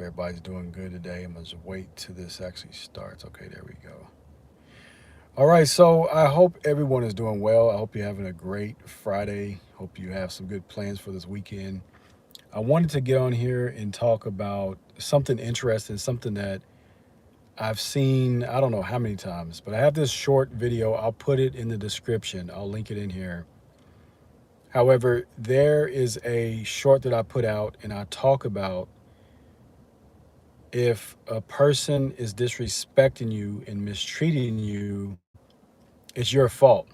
everybody's doing good today. I'm gonna just wait till this actually starts. Okay, there we go. All right, so I hope everyone is doing well. I hope you're having a great Friday. Hope you have some good plans for this weekend. I wanted to get on here and talk about something interesting, something that I've seen, I don't know how many times, but I have this short video. I'll put it in the description, I'll link it in here. However, there is a short that I put out, and I talk about if a person is disrespecting you and mistreating you, it's your fault.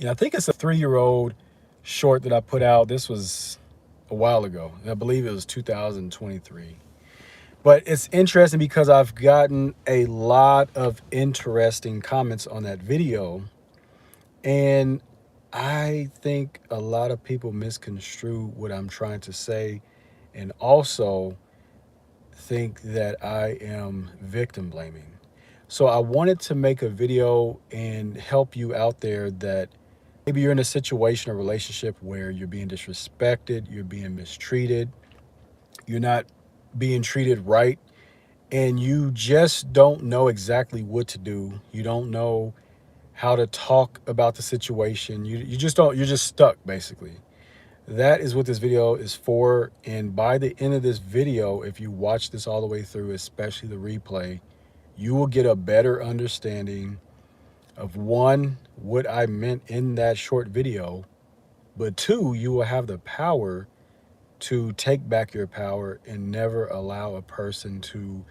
I think it's a 3-year old short that I put out. This was a while ago. I believe it was 2023. But it's interesting because I've gotten a lot of interesting comments on that video. And I think a lot of people misconstrue what I'm trying to say, and also think that I am victim blaming. So I wanted to make a video and help you out there that maybe you're in a situation or relationship where you're being disrespected, you're being mistreated, you're not being treated right, and you just don't know exactly what to do. You don't know how to talk about the situation. You just don't, you're just stuck basically. That is what this video is for. And by the end of this video, if you watch this all the way through, especially the replay, you will get a better understanding of one, what I meant in that short video, but two, you will have the power to take back your power and never allow a person to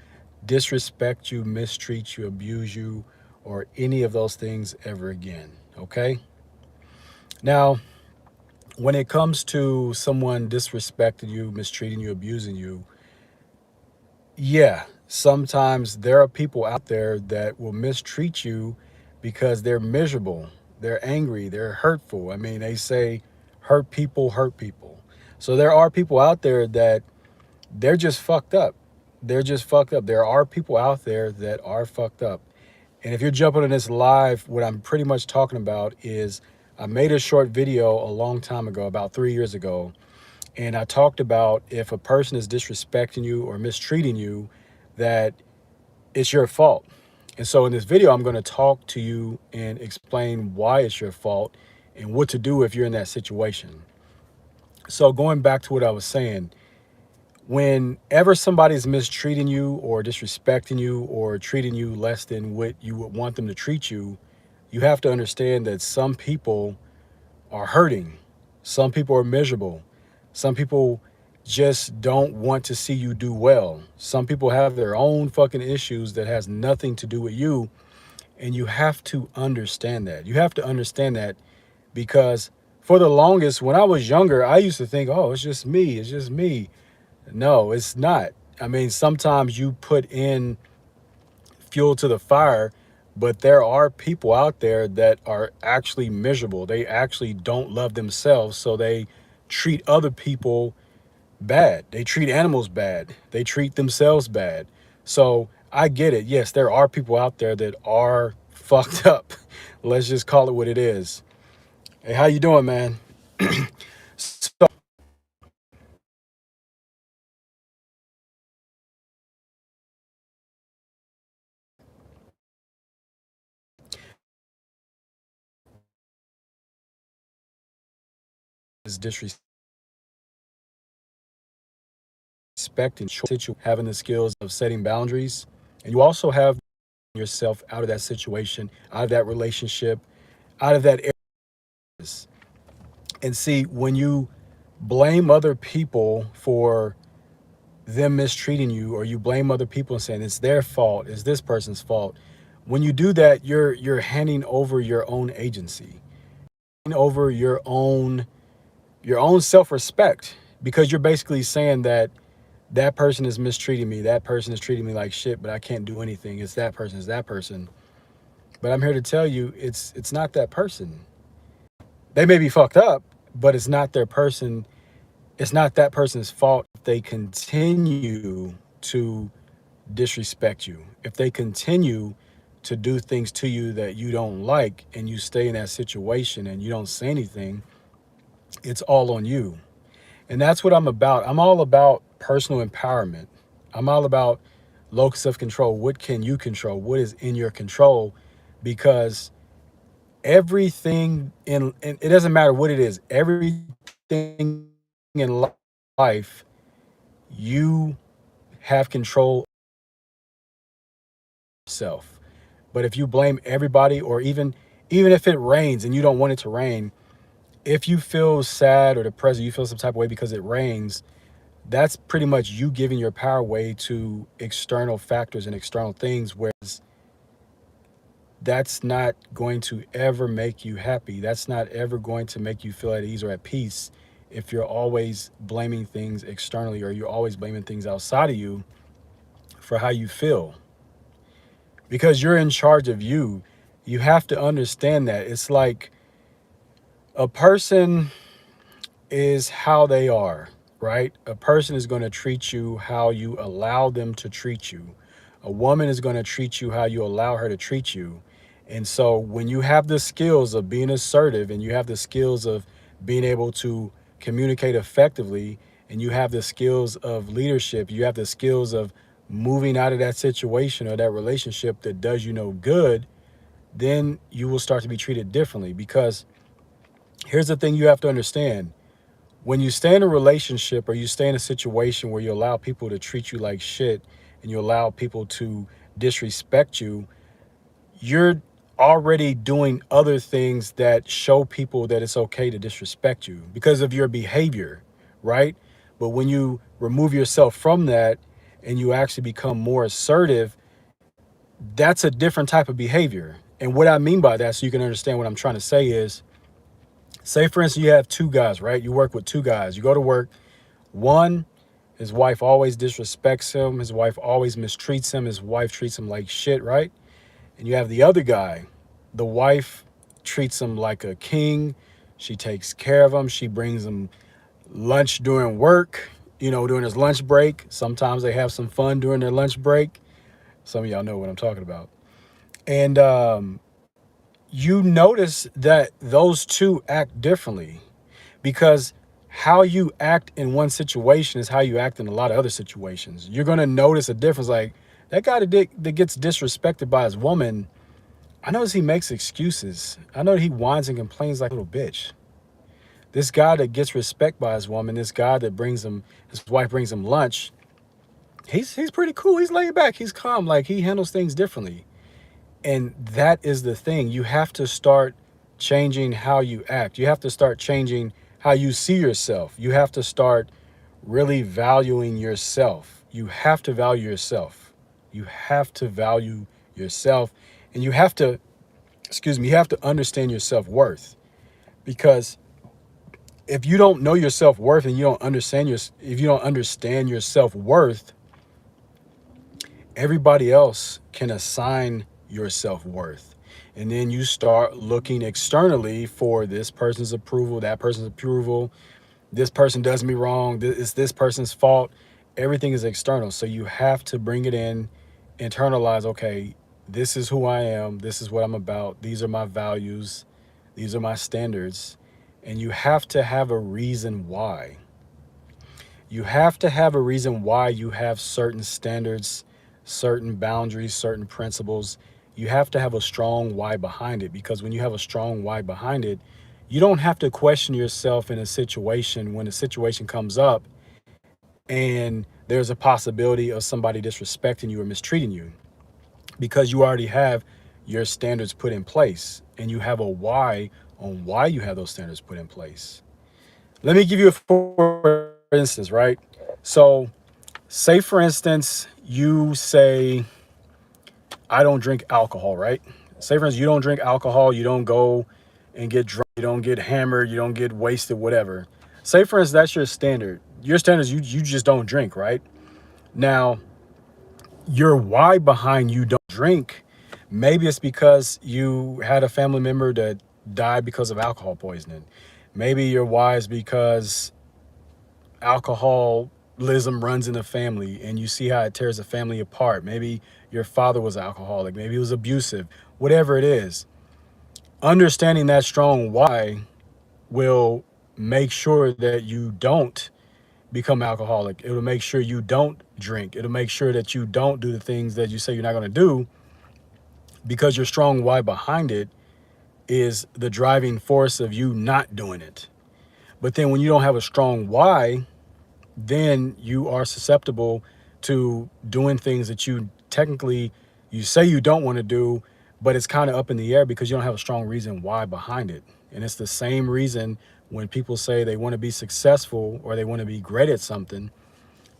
disrespect you, mistreat you, abuse you, or any of those things ever again. Okay? Now, when it comes to someone disrespecting you, mistreating you, abusing you, yeah, sometimes there are people out there that will mistreat you because they're miserable, they're angry, they're hurtful. I mean, they say hurt people hurt people. So there are people out there that they're just fucked up. They're just fucked up. There are people out there that are fucked up. And if you're jumping on this live, what I'm pretty much talking about is I made a short video a long time ago, about 3 years ago, and I talked about if a person is disrespecting you or mistreating you, that it's your fault. And so in this video, I'm going to talk to you and explain why it's your fault and what to do if you're in that situation. So going back to what I was saying, whenever somebody's mistreating you or disrespecting you or treating you less than what you would want them to treat you, you have to understand that some people are hurting. Some people are miserable. Some people just don't want to see you do well. Some people have their own fucking issues that has nothing to do with you. And you have to understand that. You have to understand that because for the longest, when I was younger, I used to think, oh, it's just me. It's just me. No, it's not. I mean, sometimes you put in fuel to the fire, but there are people out there that are actually miserable. They actually don't love themselves, so they treat other people bad. They treat animals bad. They treat themselves bad. So I get it. Yes, there are people out there that are fucked up. Let's just call it what it is. Hey, how you doing, man? So is disrespecting, having the skills of setting boundaries, and you also have yourself out of that situation, out of that relationship, out of that area. And see, when you blame other people for them mistreating you, or you blame other people and saying it's their fault, it's this person's fault, when you do that, you're handing over your own agency, over your own self-respect, because you're basically saying that that person is mistreating me, that person is treating me like shit, but I can't do anything. It's that person, it's that person. But I'm here to tell you, it's not that person. They may be fucked up, but it's not their person. It's not that person's fault if they continue to disrespect you. If they continue to do things to you that you don't like, and you stay in that situation and you don't say anything, it's all on you. And that's what I'm about. I'm all about personal empowerment. I'm all about locus of control. What can you control? What is in your control? Because everything in it doesn't matter what it is, everything in life, you have control yourself. But if you blame everybody, or even if it rains and you don't want it to rain, if you feel sad or depressed, or you feel some type of way because it rains, that's pretty much you giving your power away to external factors and external things, whereas that's not going to ever make you happy. That's not ever going to make you feel at ease or at peace if you're always blaming things externally, or you're always blaming things outside of you for how you feel. Because you're in charge of you. You have to understand that. It's like a person is how they are, right? A person is going to treat you how you allow them to treat you. A woman is going to treat you how you allow her to treat you. And so when you have the skills of being assertive, and you have the skills of being able to communicate effectively, and you have the skills of leadership, you have the skills of moving out of that situation or that relationship that does you no good, then you will start to be treated differently. Because here's the thing you have to understand: when you stay in a relationship, or you stay in a situation where you allow people to treat you like shit, and you allow people to disrespect you, you're already doing other things that show people that it's okay to disrespect you because of your behavior, right? But when you remove yourself from that and you actually become more assertive, that's a different type of behavior. And what I mean by that, so you can understand what I'm trying to say, is, say for instance, you have two guys, right? You work with two guys. You go to work. One, his wife always disrespects him. His wife always mistreats him. His wife treats him like shit, right? And you have the other guy. The wife treats him like a king. She takes care of him. She brings him lunch during work, during his lunch break. Sometimes they have some fun during their lunch break. Some of y'all know what I'm talking about. And you notice that those two act differently, because how you act in one situation is how you act in a lot of other situations. You're going to notice a difference. Like that guy that gets disrespected by his woman, I notice he makes excuses. I know he whines and complains like a little bitch. This guy that gets respect by his woman, this guy that brings him, his wife brings him lunch, he's pretty cool. He's laid back. He's calm. Like he handles things differently. And that is the thing. You have to start changing how you act. You have to start changing how you see yourself. You have to start really valuing yourself. You have to value yourself. You have to value yourself. And you have to, you have to understand your self-worth. Because if you don't know your self-worth, and if you don't understand your self-worth, everybody else can assign your self-worth. And then you start looking externally for this person's approval, that person's approval. This person does me wrong. It's this person's fault. Everything is external. So you have to bring it in, internalize, okay, this is who I am. This is what I'm about. These are my values. These are my standards. And you have to have a reason why. You have to have a reason why you have certain standards, certain boundaries, certain principles. You have to have a strong why behind it, because when you have a strong why behind it, you don't have to question yourself in a situation when a situation comes up and there's a possibility of somebody disrespecting you or mistreating you, because you already have your standards put in place and you have a why on why you have those standards put in place. Let me give you a for instance, right? So say for instance, you say, I don't drink alcohol, right? Say for instance, you don't drink alcohol, you don't go and get drunk, you don't get hammered, you don't get wasted, whatever. Say for instance, that's your standard. Your standard is you just don't drink, right? Now, your why behind you don't drink, maybe it's because you had a family member that died because of alcohol poisoning. Maybe your why is because alcoholism runs in the family and you see how it tears a family apart. Maybe your father was alcoholic, maybe he was abusive, whatever it is. Understanding that strong why will make sure that you don't become alcoholic. It'll make sure you don't drink. It'll make sure that you don't do the things that you say you're not going to do, because your strong why behind it is the driving force of you not doing it. But then when you don't have a strong why, then you are susceptible to doing things that you technically you say you don't want to do, but it's kind of up in the air because you don't have a strong reason why behind it. And it's the same reason when people say they want to be successful or they want to be great at something,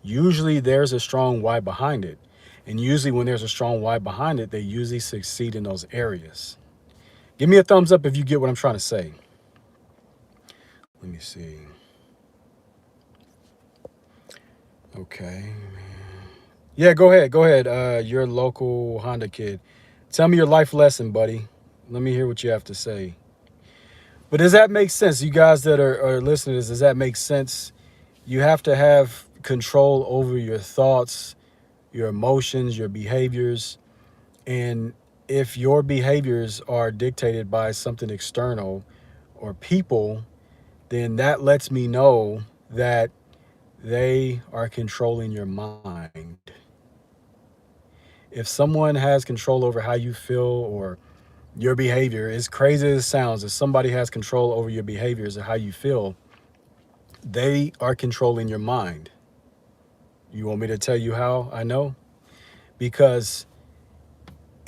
usually there's a strong why behind it. And usually when there's a strong why behind it, they usually succeed in those areas. Give me a thumbs up if you get what I'm trying to say. Let me see. Okay. Yeah, go ahead. Go ahead. Your local Honda kid. Tell me your life lesson, buddy. Let me hear what you have to say. But does that make sense? You guys that are listening to this, does that make sense? You have to have control over your thoughts, your emotions, your behaviors. And if your behaviors are dictated by something external or people, then that lets me know that they are controlling your mind. If someone has control over how you feel or your behavior, as crazy as it sounds, if somebody has control over your behaviors or how you feel, they are controlling your mind. You want me to tell you how I know? Because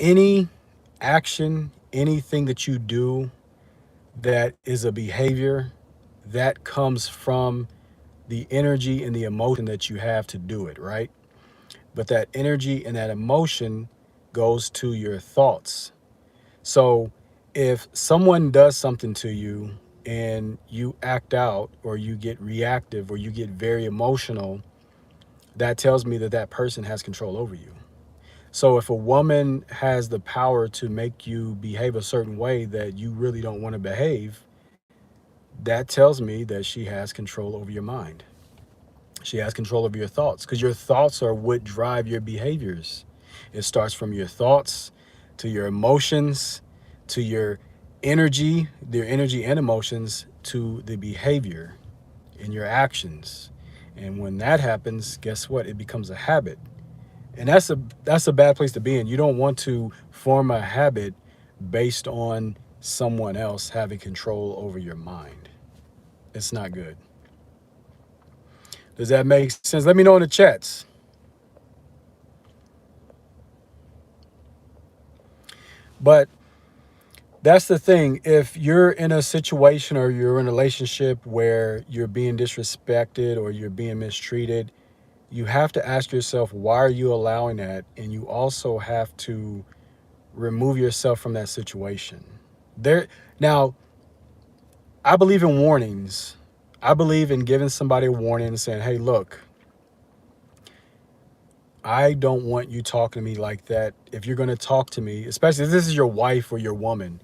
any action, anything that you do that is a behavior, that comes from the energy and the emotion that you have to do it, right? But that energy and that emotion goes to your thoughts. So if someone does something to you and you act out or you get reactive or you get very emotional, that tells me that that person has control over you. So if a woman has the power to make you behave a certain way that you really don't want to behave, that tells me that she has control over your mind. She has control over your thoughts because your thoughts are what drive your behaviors. It starts from your thoughts to your emotions to your energy and emotions to the behavior in your actions. And when that happens, guess what? It becomes a habit. And that's a bad place to be in. You don't want to form a habit based on someone else having control over your mind. It's not good. Does that make sense? Let me know in the chats. But that's the thing. If you're in a situation or you're in a relationship where you're being disrespected or you're being mistreated, you have to ask yourself, why are you allowing that? And you also have to remove yourself from that situation. There now, I believe in warnings. I believe in giving somebody a warning and saying, hey, look, I don't want you talking to me like that. If you're going to talk to me, especially if this is your wife or your woman,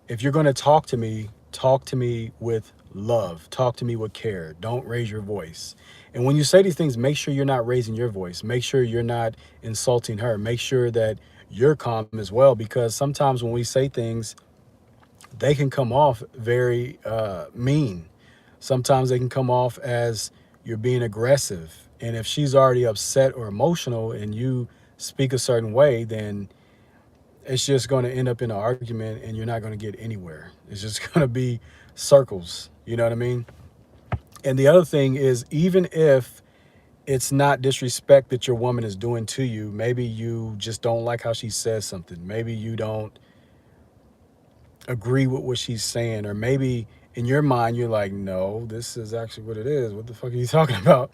if you're going to talk to me with love, talk to me with care. Don't raise your voice. And when you say these things, make sure you're not raising your voice. Make sure you're not insulting her. Make sure that you're calm as well, because sometimes when we say things, they can come off very mean. Sometimes they can come off as you're being aggressive. And if she's already upset or emotional and you speak a certain way, then it's just going to end up in an argument and you're not going to get anywhere. It's just going to be circles. You know what I mean? And the other thing is, even if it's not disrespect that your woman is doing to you, maybe you just don't like how she says something. Maybe you don't agree with what she's saying, or maybe in your mind you're like, no, this is actually what it is. What the fuck are you talking about?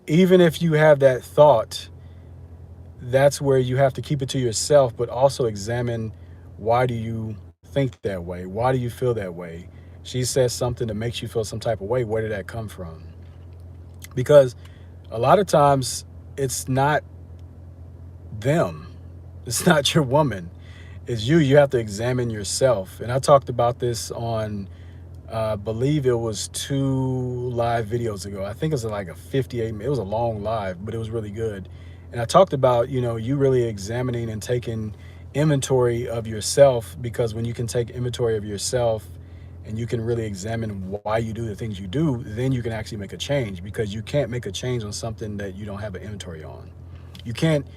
Even if you have that thought, that's where you have to keep it to yourself, but also examine, why do you think that way? Why do you feel that way? She says something that makes you feel some type of way. Where did that come from? Because a lot of times it's not them, it's not your woman, it's you. You have to examine yourself. And I talked about this on believe it was 2 live videos ago. I think it was like a 58, it was a long live, but it was really good. And I talked about, you really examining and taking inventory of yourself, because when you can take inventory of yourself and you can really examine why you do the things you do, then you can actually make a change, because you can't make a change on something that you don't have an inventory on. You can't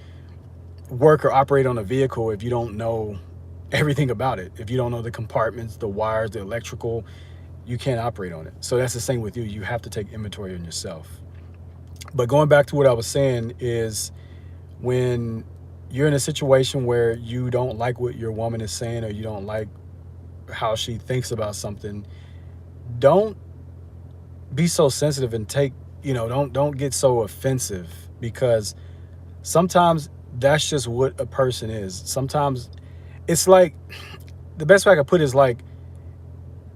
work or operate on a vehicle if you don't know everything about it. If you don't know the compartments, the wires, the electrical, you can't operate on it. So that's the same with you. You have to take inventory on yourself. But going back to what I was saying is, when you're in a situation where you don't like what your woman is saying, or you don't like how she thinks about something, don't be so sensitive and take, don't get so offensive, because sometimes that's just what a person is. Sometimes it's like, the best way I could put it is like,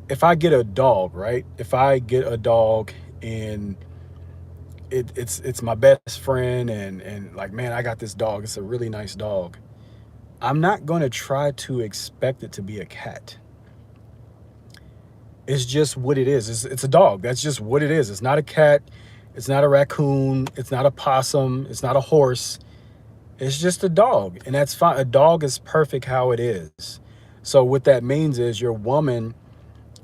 if I get a dog, right? If I get a dog and it's my best friend, and like, man, I got this dog. It's a really nice dog. I'm not going to try to expect it to be a cat. It's just what it is. It's a dog. That's just what it is. It's not a cat. It's not a raccoon. It's not a possum. It's not a horse. It's just a dog. And that's fine. A dog is perfect how it is. So what that means is your woman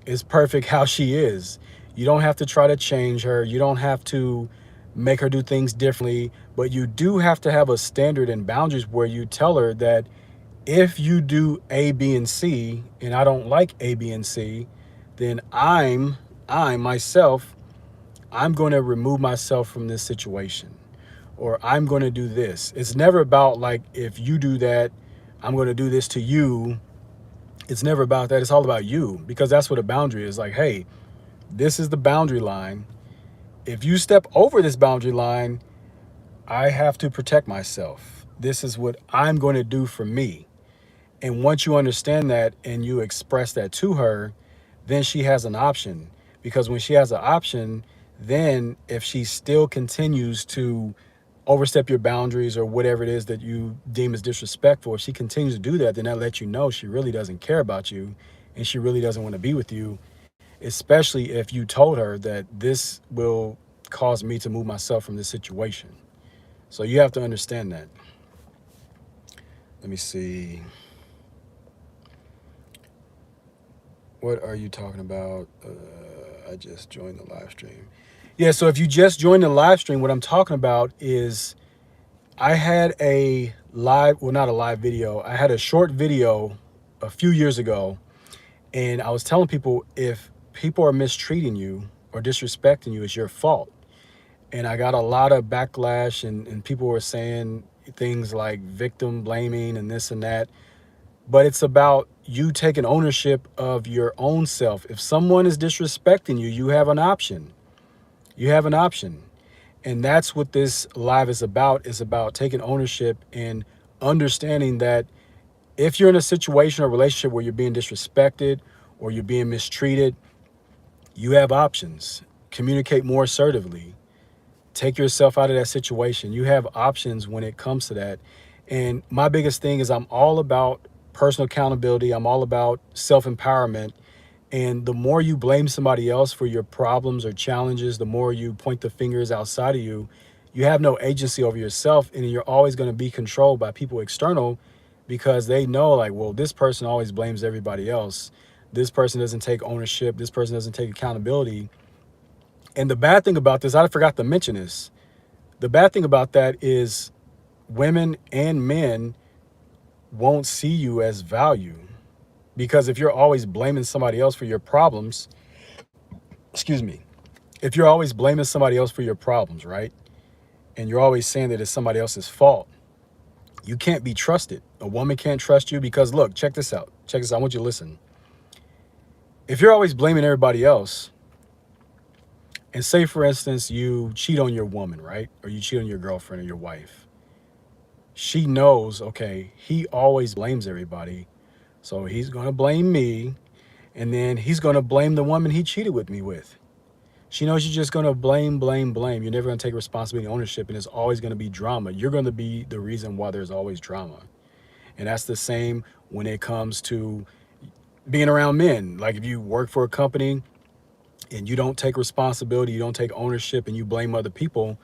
is perfect how she is. You don't have to try to change her. You don't have to make her do things differently. But you do have to have a standard and boundaries where you tell her that if you do A, B, and C, and I don't like A, B, and C, then I myself, I'm going to remove myself from this situation, or I'm going to do this. It's never about like, if you do that, I'm going to do this to you. It's never about that. It's all about you, because that's what a boundary is. Like, hey, this is the boundary line. If you step over this boundary line, I have to protect myself. This is what I'm going to do for me. And once you understand that and you express that to her, then she has an option. Because when she has an option, then if she still continues to overstep your boundaries or whatever it is that you deem as disrespectful, if she continues to do that, then that lets you know she really doesn't care about you, and she really doesn't want to be with you, especially if you told her that this will cause me to move myself from this situation. So you have to understand that. Let me see. What are you talking about? I just joined the live stream. Yeah, so if you just joined the live stream, what I'm talking about is, I had a live, well, not a live video. I had a short video a few years ago, and I was telling people, if people are mistreating you or disrespecting you, it's your fault. And I got a lot of backlash, and people were saying things like victim blaming and this and that. But it's about you taking ownership of your own self. If someone is disrespecting you, you have an option. You have an option. And that's what this live is about. Is about taking ownership and understanding that if you're in a situation or relationship where you're being disrespected or you're being mistreated, you have options. Communicate more assertively. Take yourself out of that situation. You have options when it comes to that. And my biggest thing is, I'm all about personal accountability. I'm all about self-empowerment. And the more you blame somebody else for your problems or challenges, the more you point the fingers outside of you, you have no agency over yourself, and you're always going to be controlled by people external, because they know, like, well, this person always blames everybody else. This person doesn't take ownership. This person doesn't take accountability. And the bad thing about this, I forgot to mention this. The bad thing about that is women and men won't see you as value, because if you're always blaming somebody else for your problems, excuse me, if you're always blaming somebody else for your problems, right? And you're always saying that it's somebody else's fault, you can't be trusted. A woman can't trust you, because look, check this out. Check this out. I want you to listen. If you're always blaming everybody else, and say, for instance, you cheat on your woman, right? Or you cheat on your girlfriend or your wife. She knows, okay, he always blames everybody. So he's going to blame me. And then he's going to blame the woman he cheated with me with. She knows you're just going to blame, blame, blame. You're never going to take responsibility and ownership. And there's always going to be drama. You're going to be the reason why there's always drama. And that's the same when it comes to being around men. Like, if you work for a company and you don't take responsibility, you don't take ownership, and you blame other people,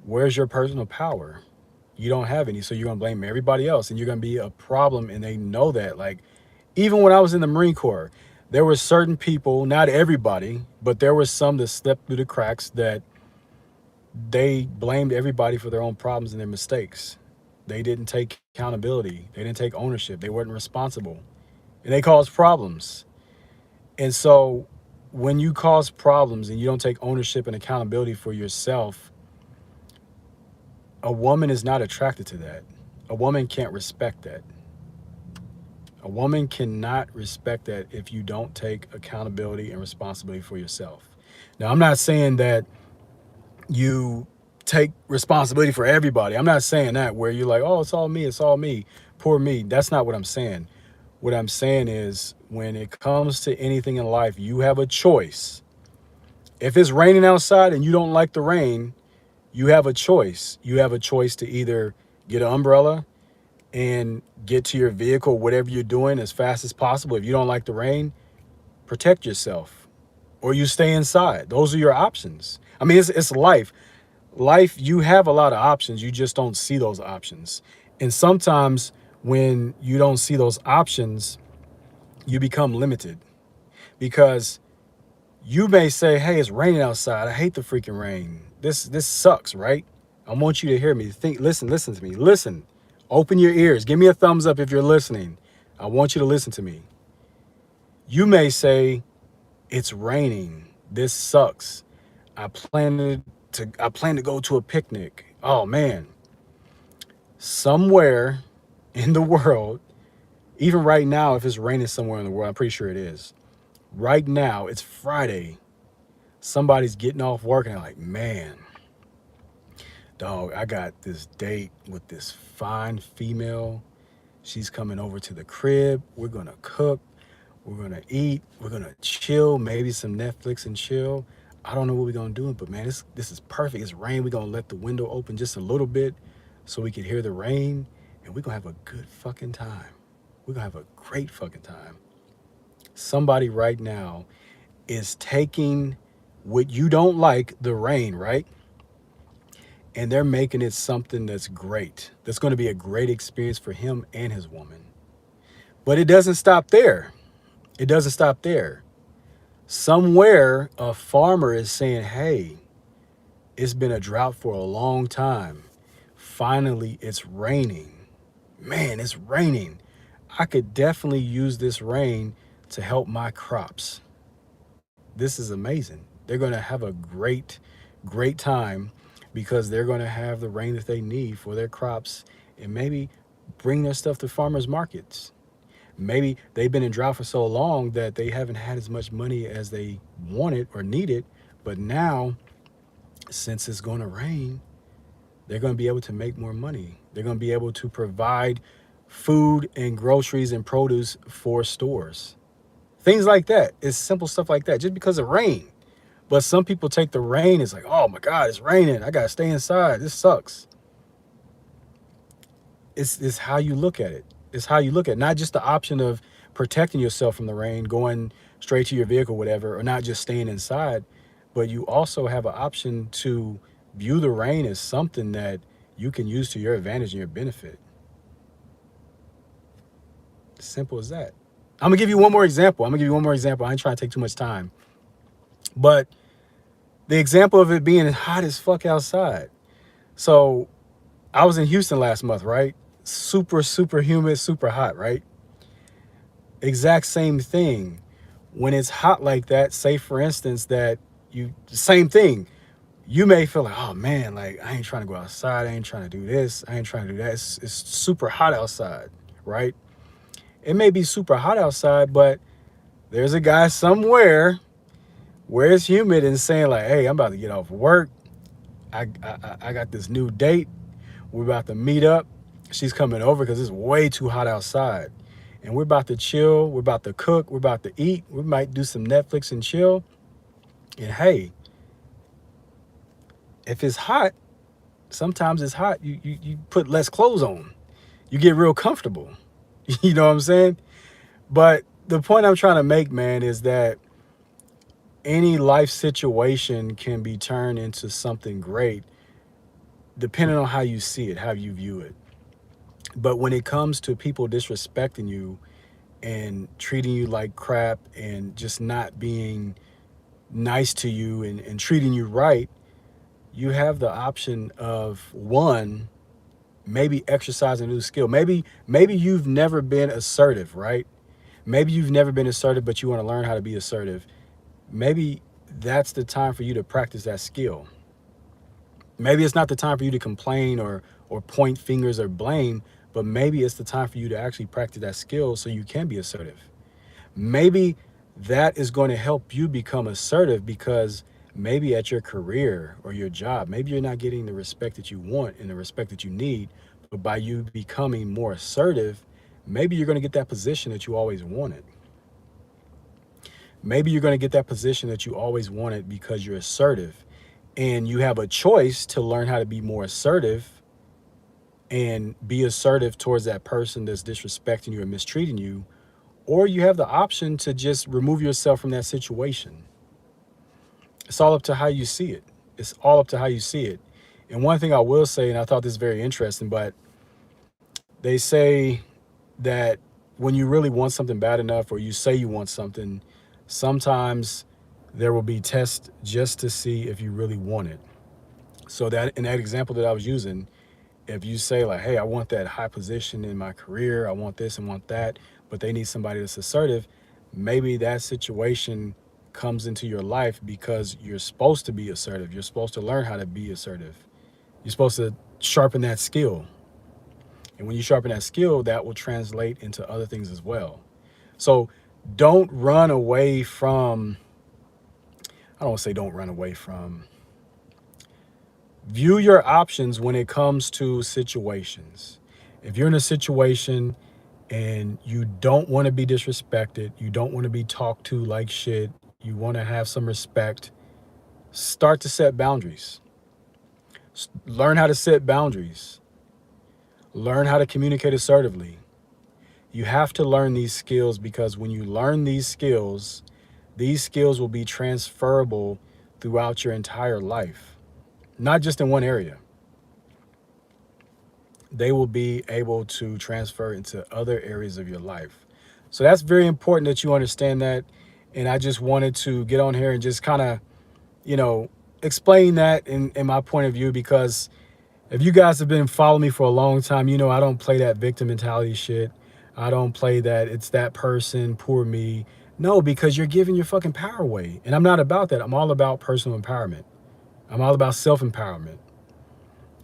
where's your personal power? You don't have any. So you're going to blame everybody else, and you're going to be a problem. And they know that. Like, even when I was in the Marine Corps, There were certain people, not everybody, but there were some that slipped through the cracks that they blamed everybody for their own problems and their mistakes. They didn't take accountability. They didn't take ownership. They weren't responsible. And they caused problems. And so when you cause problems and you don't take ownership and accountability for yourself, a woman is not attracted to that. A woman can't respect that. A woman cannot respect that if you don't take accountability and responsibility for yourself. Now, I'm not saying that you take responsibility for everybody. I'm not saying that where you're like, oh, it's all me, poor me. That's not what I'm saying. What I'm saying is when it comes to anything in life, you have a choice. If it's raining outside and you don't like the rain, you have a choice. You have a choice to either get an umbrella and get to your vehicle, whatever you're doing, as fast as possible. If you don't like the rain, protect yourself or you stay inside. Those are your options. I mean, it's life. Life, you have a lot of options. You just don't see those options. And sometimes when you don't see those options, you become limited because you may say, hey, it's raining outside. I hate the freaking rain. This sucks, right? I want you to hear me. Listen to me. Listen. Open your ears. Give me a thumbs up if you're listening. I want you to listen to me. You may say, it's raining. This sucks. I plan to go to a picnic. Oh man. Somewhere in the world, even right now, if it's raining somewhere in the world, I'm pretty sure it is. Right now, it's Friday. Somebody's getting off work and they're like, man, dog, I got this date with this fine female. She's coming over to the crib. We're going to cook. We're going to eat. We're going to chill, maybe some Netflix and chill. I don't know what we're going to do, but man, this is perfect. It's rain. We're going to let the window open just a little bit so we can hear the rain, and we're going to have a good fucking time. We're going to have a great fucking time. Somebody right now is taking what you don't like, the rain, right? And they're making it something that's great. That's going to be a great experience for him and his woman. But it doesn't stop there. It doesn't stop there. Somewhere, a farmer is saying, hey, it's been a drought for a long time. Finally, it's raining. Man, it's raining. I could definitely use this rain to help my crops. This is amazing. They're going to have a great time because they're going to have the rain that they need for their crops and maybe bring their stuff to farmers markets. Maybe they've been in drought for so long that they haven't had as much money as they wanted or needed. But now, since it's going to rain, they're going to be able to make more money. They're going to be able to provide food and groceries and produce for stores. Things like that. It's simple stuff like that just because of rain. But some people take the rain, it's like, oh my God, it's raining. I got to stay inside. This sucks. It's how you look at it. It's how you look at it. Not just the option of protecting yourself from the rain, going straight to your vehicle, whatever, or not just staying inside, but you also have an option to view the rain as something that you can use to your advantage and your benefit. Simple as that. I'm gonna give you one more example. I ain't trying to take too much time. But the example of it being hot as fuck outside. So I was in Houston last month, right? Super humid, super hot, right? Exact same thing. When it's hot like that, say for instance that same thing, you may feel like, oh man, like I ain't trying to go outside. I ain't trying to do this. I ain't trying to do that. It's super hot outside, right? It may be super hot outside, but there's a guy somewhere where it's humid and saying like, hey, I'm about to get off work. I got this new date. We're about to meet up. She's coming over because it's way too hot outside. And we're about to chill. We're about to cook. We're about to eat. We might do some Netflix and chill. And hey, if it's hot, sometimes it's hot. You put less clothes on. You get real comfortable. You know what I'm saying? But the point I'm trying to make, man, is that any life situation can be turned into something great depending on how you see it, how you view it. But when it comes to people disrespecting you, and treating you like crap and just not being nice to you and treating you right, you have the option of one, maybe exercising a new skill. Maybe you've never been assertive, right? Maybe you've never been assertive, but you want to learn how to be assertive. Maybe that's the time for you to practice that skill. Maybe it's not the time for you to complain or point fingers or blame, but maybe it's the time for you to actually practice that skill so you can be assertive. Maybe that is going to help you become assertive because maybe at your career or your job, maybe you're not getting the respect that you want and the respect that you need, but by you becoming more assertive, maybe you're going to get that position that you always wanted. Maybe you're going to get that position that you always wanted because you're assertive, and you have a choice to learn how to be more assertive and be assertive towards that person that's disrespecting you or mistreating you, or you have the option to just remove yourself from that situation. It's all up to how you see it. It's all up to how you see it. And one thing I will say, and I thought this very interesting, but they say that when you really want something bad enough or you say you want something, sometimes there will be tests just to see if you really want it. So that in that example that I was using, if you say like, hey, I want that high position in my career, I want this and want that, but they need somebody that's assertive, maybe that situation comes into your life because you're supposed to be assertive. You're supposed to learn how to be assertive. You're supposed to sharpen that skill. And when you sharpen that skill, that will translate into other things as well. So don't run away from, I don't want to say don't run away from, view your options when it comes to situations. If you're in a situation and you don't want to be disrespected, you don't want to be talked to like shit, you want to have some respect, start to set boundaries. Learn how to set boundaries. Learn how to communicate assertively. You have to learn these skills because when you learn these skills will be transferable throughout your entire life, not just in one area. They will be able to transfer into other areas of your life. So that's very important that you understand that. And I just wanted to get on here and just kind of, you know, explain that in my point of view, because if you guys have been following me for a long time, you know I don't play that victim mentality shit. I don't play that it's that person, poor me. No, because you're giving your fucking power away. And I'm not about that. I'm all about personal empowerment. I'm all about self-empowerment.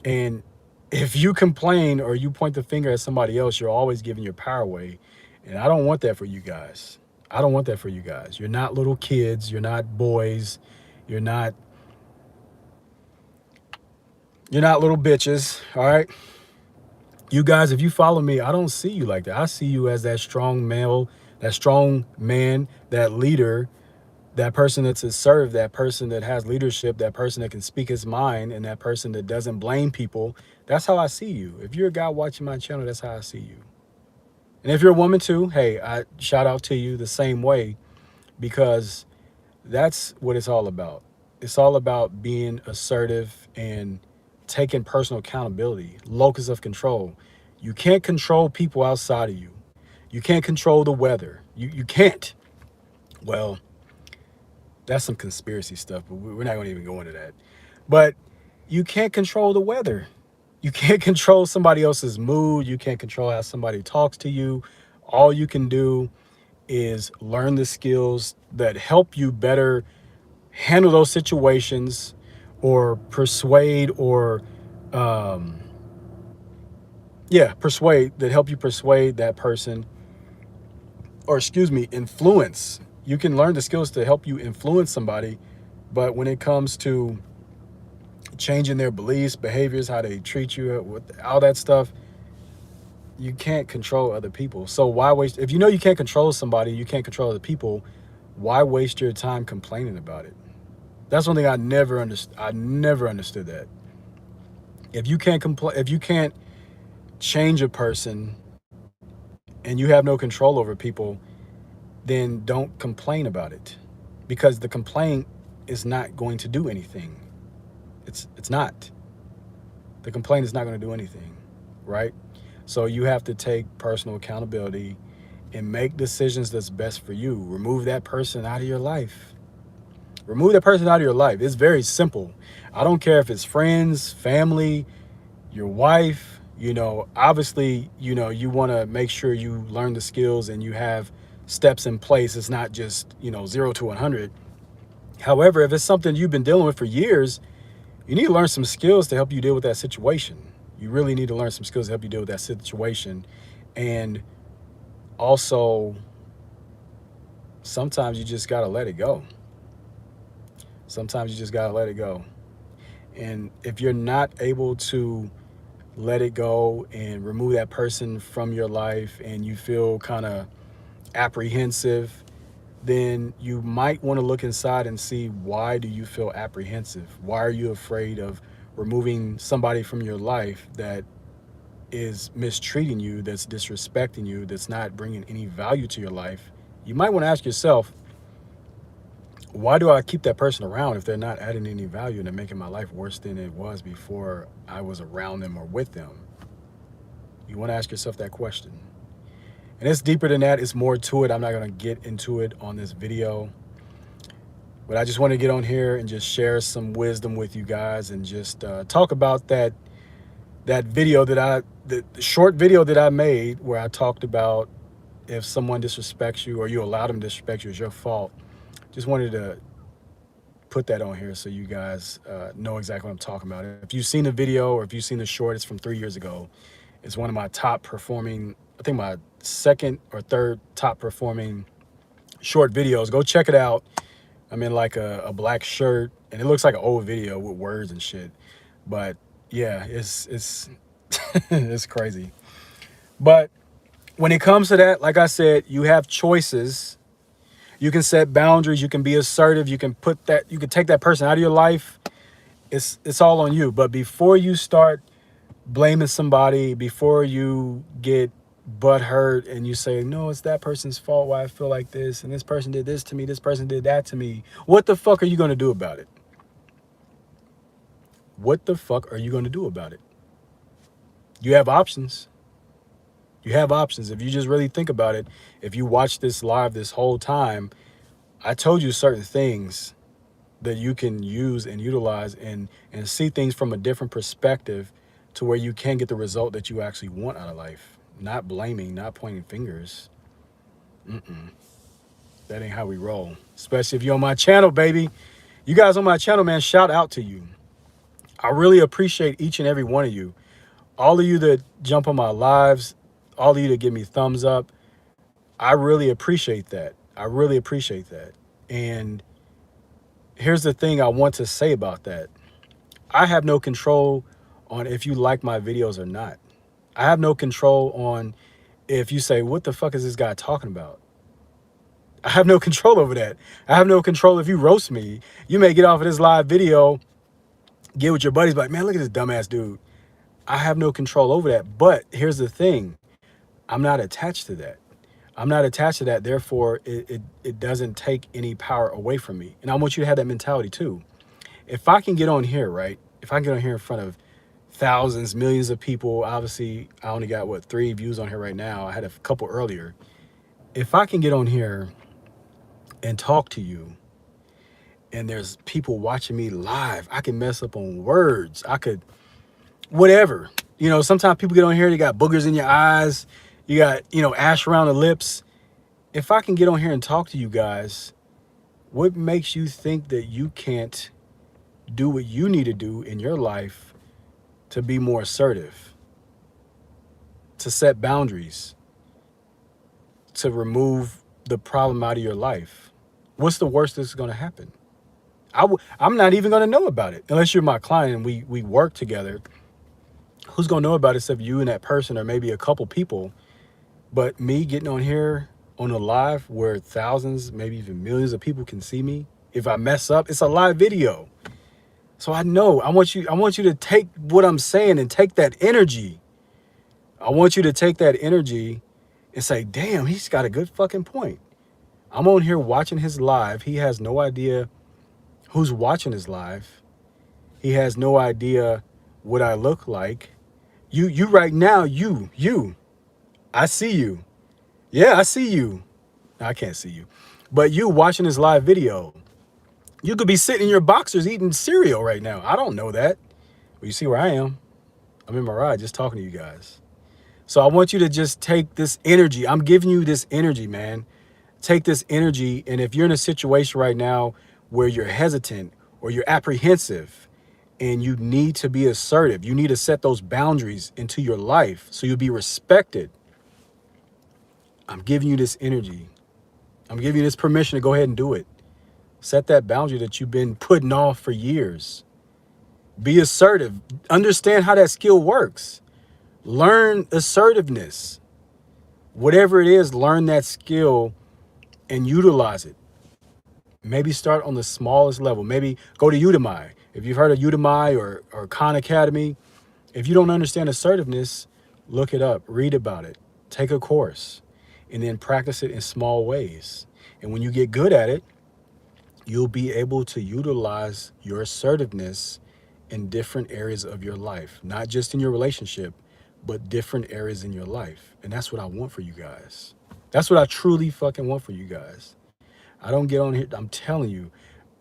And if you complain or you point the finger at somebody else, you're always giving your power away. And I don't want that for you guys. I don't want that for you guys. You're not little kids. You're not boys. You're not little bitches. All right. You guys, if you follow me, I don't see you like that. I see you as that strong male, that strong man, that leader, that person that's assertive, that person that has leadership, that person that can speak his mind, and that person that doesn't blame people. That's how I see you. If you're a guy watching my channel, that's how I see you. And if you're a woman too, hey, I shout out to you the same way, because that's what it's all about. It's all about being assertive and taking personal accountability, locus of control. You can't control people outside of you. You can't control the weather. You can't. Well, that's some conspiracy stuff, but we're not going to even go into that. But you can't control the weather. You can't control somebody else's mood. You can't control how somebody talks to you. All you can do is learn the skills that help you better handle those situations, or persuade, or um, persuade, that help you persuade that person, or excuse me, influence. You can learn the skills to help you influence somebody, but when it comes to changing their beliefs, behaviors, how they treat you, with all that stuff, you can't control other people. So why waste, if you know you can't control somebody, you can't control other people, why waste your time complaining about it? That's one thing I never understood. I never understood that. If you can't if you can't change a person and you have no control over people, then don't complain about it, because the complaint is not going to do anything. It's not. The complaint is not going to do anything, right? So you have to take personal accountability and make decisions that's best for you. Remove that person out of your life. Remove that person out of your life. It's very simple. I don't care if it's friends, family, your wife. Obviously, you want to make sure you learn the skills and you have steps in place. It's not just, 0 to 100. However, if it's something you've been dealing with for years, you need to learn some skills to help you deal with that situation. You really need to learn some skills to help you deal with that situation. And also, sometimes you just got to let it go. Sometimes you just got to let it go. And if you're not able to let it go and remove that person from your life and you feel kind of apprehensive, then you might want to look inside and see, why do you feel apprehensive? Why are you afraid of removing somebody from your life that is mistreating you, that's disrespecting you, that's not bringing any value to your life? You might want to ask yourself, why do I keep that person around if they're not adding any value and they're making my life worse than it was before I was around them or with them? You want to ask yourself that question. And it's deeper than that. It's more to it. I'm not going to get into it on this video. But I just want to get on here and just share some wisdom with you guys and just talk about that video the short video that I made, where I talked about, if someone disrespects you or you allow them to disrespect you, it's your fault. Just wanted to put that on here so you guys know exactly what I'm talking about. If you've seen the video or if you've seen the short, it's from 3 years ago. It's one of my top performing, I think my second or third top performing short videos. Go check it out. I'm in like a black shirt and it looks like an old video with words and shit. But yeah, it's it's crazy. But when it comes to that, like I said, you have choices. You can set boundaries, you can be assertive, you can take that person out of your life. It's all on you. But before you start blaming somebody, before you get butt hurt and you say, no, it's that person's fault why I feel like this, and this person did this to me, this person did that to me, what the fuck are you going to do about it? What the fuck are you going to do about it? You have options. You have options. If you just really think about it, if you watch this live this whole time, I told you certain things that you can use and utilize and see things from a different perspective, to where you can get the result that you actually want out of life. Not blaming, not pointing fingers. That ain't how we roll. Especially if you're on my channel, baby. You guys on my channel, man, shout out to you. I really appreciate each and every one of you. All of you that jump on my lives, all of you that give me thumbs up, I really appreciate that. I really appreciate that. And here's the thing I want to say about that. I have no control on if you like my videos or not. I have no control on if you say, what the fuck is this guy talking about? I have no control over that. I have no control if you roast me. You may get off of this live video, get with your buddies, like, man, look at this dumbass dude. I have no control over that. But here's the thing. I'm not attached to that. I'm not attached to that. Therefore, it doesn't take any power away from me. And I want you to have that mentality too. If I can get on here, right? If I can get on here in front of thousands, millions of people, obviously I only got 3 views on here right now. I had a couple earlier. If I can get on here and talk to you and there's people watching me live, I can mess up on words. I could, whatever. Sometimes people get on here, they got boogers in your eyes. You got, ash around the lips. If I can get on here and talk to you guys, what makes you think that you can't do what you need to do in your life to be more assertive, to set boundaries, to remove the problem out of your life? What's the worst that's going to happen? I'm not even going to know about it unless you're my client and we work together. Who's going to know about it except you and that person, or maybe a couple people? But me getting on here on a live where thousands, maybe even millions of people can see me, if I mess up, it's a live video. So I know I want you to take what I'm saying and take that energy. I want you to take that energy and say, damn, he's got a good fucking point. I'm on here watching his live. He has no idea who's watching his live. He has no idea what I look like. You right now, you, I see you. Yeah, I see you. I can't see you. But you watching this live video, you could be sitting in your boxers eating cereal right now. I don't know that. But you see where I am. I'm in my ride just talking to you guys. So I want you to just take this energy. I'm giving you this energy, man. Take this energy. And if you're in a situation right now where you're hesitant or you're apprehensive and you need to be assertive, you need to set those boundaries into your life so you'll be respected. I'm giving you this energy. I'm giving you this permission to go ahead and do it. Set that boundary that you've been putting off for years. Be assertive. Understand how that skill works. Learn assertiveness. Whatever it is, learn that skill and utilize it. Maybe start on the smallest level. Maybe go to Udemy. If you've heard of Udemy or Khan Academy, if you don't understand assertiveness, look it up, read about it, take a course, and then practice it in small ways. And when you get good at it, you'll be able to utilize your assertiveness in different areas of your life, not just in your relationship, but different areas in your life. And that's what I want for you guys. That's what I truly fucking want for you guys. I don't get on here. I'm telling you,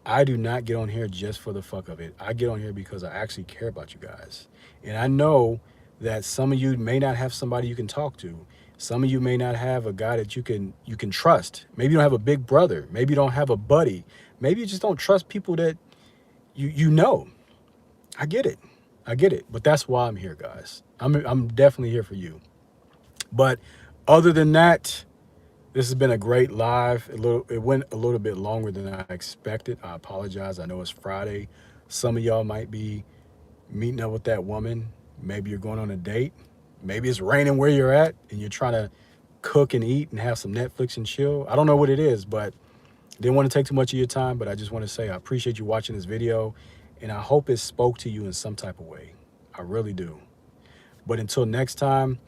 I do not get on here just for the fuck of it. I get on here because I actually care about you guys. And I know that some of you may not have somebody you can talk to. Some of you may not have a guy that you can trust. Maybe you don't have a big brother. Maybe you don't have a buddy. Maybe you just don't trust people that you know. I get it. I get it. But that's why I'm here, guys. I'm definitely here for you. But other than that, this has been a great live. It went a little bit longer than I expected. I apologize. I know it's Friday. Some of y'all might be meeting up with that woman. Maybe you're going on a date. Maybe it's raining where you're at and you're trying to cook and eat and have some Netflix and chill. I don't know what it is, but didn't want to take too much of your time, but I just want to say I appreciate you watching this video and I hope it spoke to you in some type of way. I really do. But until next time,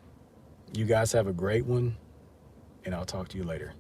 you guys have a great one and I'll talk to you later.